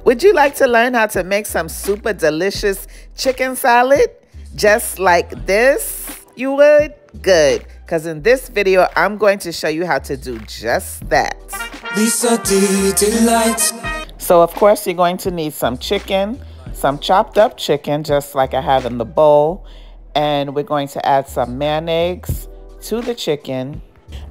Would you like to learn how to make some super delicious chicken salad just like this? You would? Good, because in this video, I'm going to show you how to do just that. Lisa D Delight. So of course, you're going to need some chicken, some chopped up chicken, just like I have in the bowl. And we're going to add some mayonnaise to the chicken.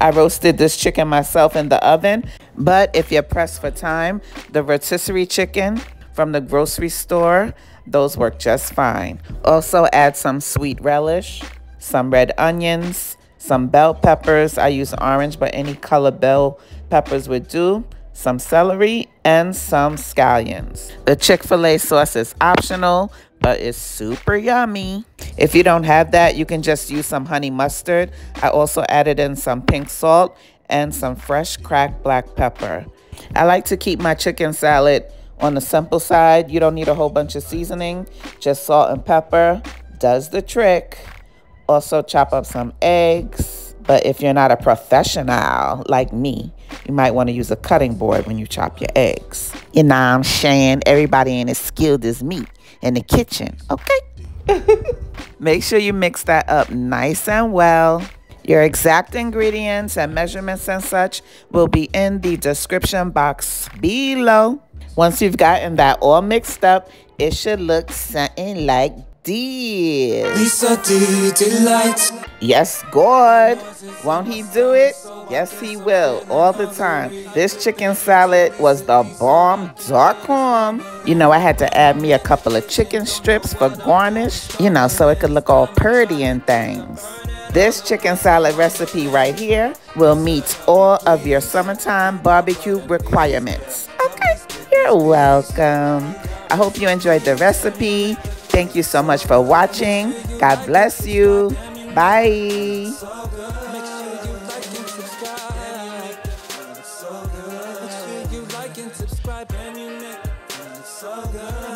I roasted this chicken myself in the oven, but if you're pressed for time, the rotisserie chicken from the grocery store, those work just fine. Also add some sweet relish, some red onions, some bell peppers. I use orange, but any color bell peppers would do. Some celery and some scallions. The Chick-fil-A sauce is optional, but it's super yummy. If you don't have that, you can just use some honey mustard. I also added in some pink salt and some fresh cracked black pepper. I like to keep my chicken salad on the simple side. You don't need a whole bunch of seasoning. Just salt and pepper does the trick. Also chop up some eggs. But if you're not a professional like me, you might want to use a cutting board when you chop your eggs. You know what I'm saying? Everybody ain't as skilled as me in the kitchen, okay? Make sure you mix that up nice and well. Your exact ingredients and measurements and such will be in the description box below. Once you've gotten that all mixed up, it should look something like this. Lisa D Delight. Yes, God. Won't he do it? Yes, he will. All the time. This chicken salad was the bomb.com. You know, I had to add me a couple of chicken strips for garnish, you know, so it could look all pretty and things. This chicken salad recipe right here will meet all of your summertime barbecue requirements. Okay, you're welcome. I hope you enjoyed the recipe. Thank you so much for watching. God bless you. Bye. Subscribe and you make it so good.